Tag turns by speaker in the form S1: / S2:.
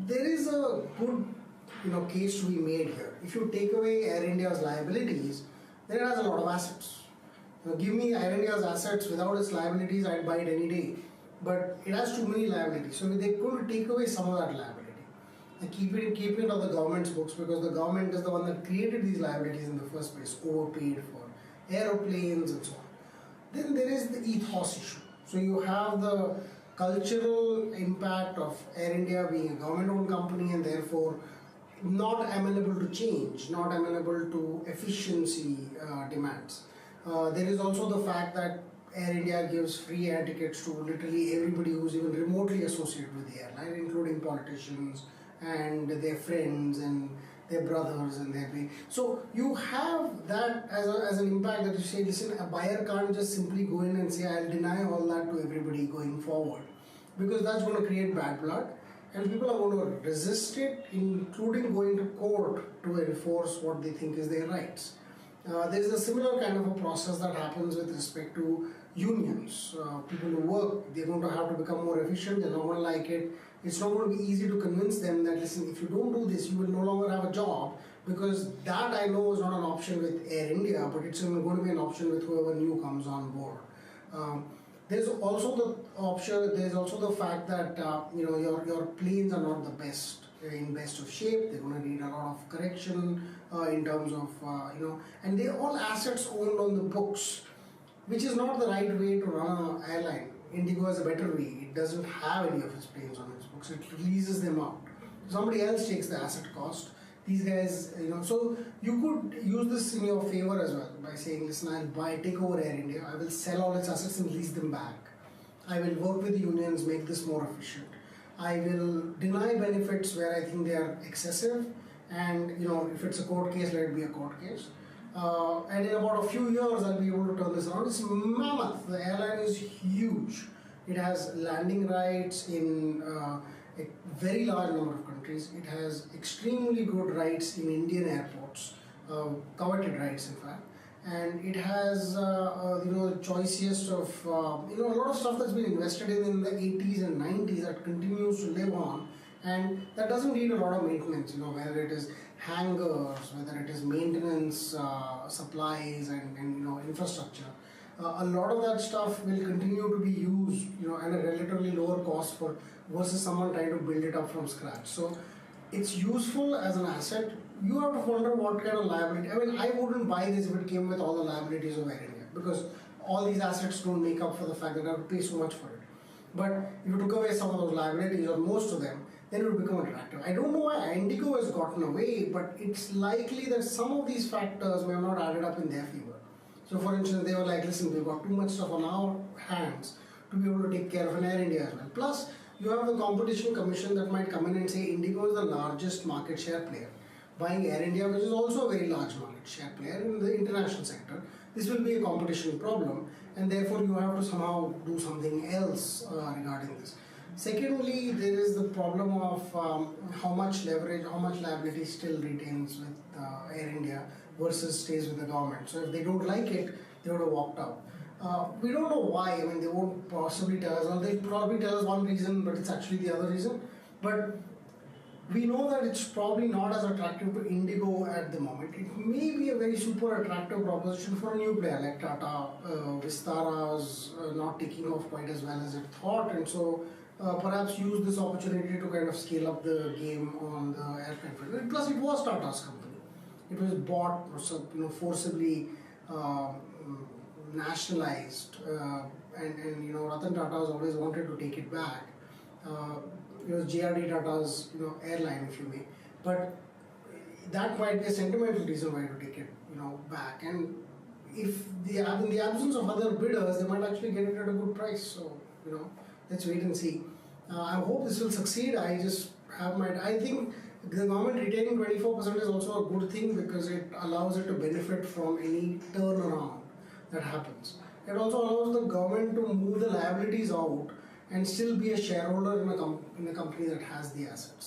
S1: there is a good case to be made here. If you take away Air India's liabilities, then it has a lot of assets. Give me Air India's assets without its liabilities, I'd buy it any day. But it has too many liabilities, so they're going to take away some of that liability and keep it on the government's books, because the government is the one that created these liabilities in the first place, overpaid for aeroplanes and so on. Then there is the ethos issue. So you have the cultural impact of Air India being a government-owned company and therefore not amenable to change, not amenable to efficiency demands. There is also the fact that Air India gives free air tickets to literally everybody who's even remotely associated with the airline, including politicians and their friends and their brothers and their way. So you have that as an impact that you say, listen, a buyer can't just simply go in and say, I'll deny all that to everybody going forward, because that's going to create bad blood and people are going to resist it, including going to court to enforce what they think is their rights. There is a similar kind of a process that happens with respect to unions. People who work, they're going to have to become more efficient, they're not going to like it. It's not going to be easy to convince them that, listen, if you don't do this, you will no longer have a job, because that I know is not an option with Air India, but it's going to be an option with whoever new comes on board. There's also the option, there's also the fact that your planes are not the best, in best of shape. They're going to need a lot of correction in terms of and they're all assets owned on the books, which is not the right way to run an airline. Indigo has a better way. It doesn't have any of its planes on its books. It releases them out. Somebody else takes the asset cost. These guys, so you could use this in your favor as well by saying, listen, I'll take over Air India, I will sell all its assets and lease them back. I will work with the unions, make this more efficient. I will deny benefits where I think they are excessive, and if it's a court case, let it be a court case. And in about a few years, I'll be able to turn this around. It's mammoth. The airline is huge. It has landing rights in a very large number of countries. It has extremely good rights in Indian airports, coveted rights in fact. And it has the choicest of a lot of stuff that's been invested in the 80s and 90s that continues to live on, and that doesn't need a lot of maintenance, whether it is hangars, whether it is maintenance, supplies and infrastructure. A lot of that stuff will continue to be used at a relatively lower cost versus someone trying to build it up from scratch. So it's useful as an asset. You have to wonder what kind of liability. I mean, I wouldn't buy this if it came with all the liabilities of Air India, because all these assets don't make up for the fact that I have to pay so much for it. But if you took away some of those liabilities, or most of them, then it would become attractive. I don't know why Indigo has gotten away, but it's likely that some of these factors may have not added up in their favor. So for instance, they were like, listen, we've got too much stuff on our hands to be able to take care of an Air India as well. Plus, you have the competition commission that might come in and say Indigo is the largest market share player, buying Air India, which is also a very large market share player in the international sector. This will be a competition problem, and therefore you have to somehow do something else regarding this. Secondly, there is the problem of how much leverage, how much liability still retains with Air India versus stays with the government. So if they don't like it, they would have walked out. We don't know why. I mean, they won't possibly tell us, or they'll probably tell us one reason, but it's actually the other reason. But we know that it's probably not as attractive to Indigo at the moment. It may be a very super attractive proposition for a new player like Tata. Vistara's not taking off quite as well as it thought, and so perhaps use this opportunity to kind of scale up the game on the airline front. Plus, it was Tata's company. It was bought, forcibly nationalized, and Ratan Tata has always wanted to take it back. It was JRD Tata's airline, if you may, but that might be a sentimental reason why to take it back. And if they are in the absence of other bidders, they might actually get it at a good price. So let's wait and see. I hope this will succeed. I think the government retaining 24% is also a good thing, because it allows it to benefit from any turnaround that happens. It also allows the government to move the liabilities out and still be a shareholder in a company that has the assets.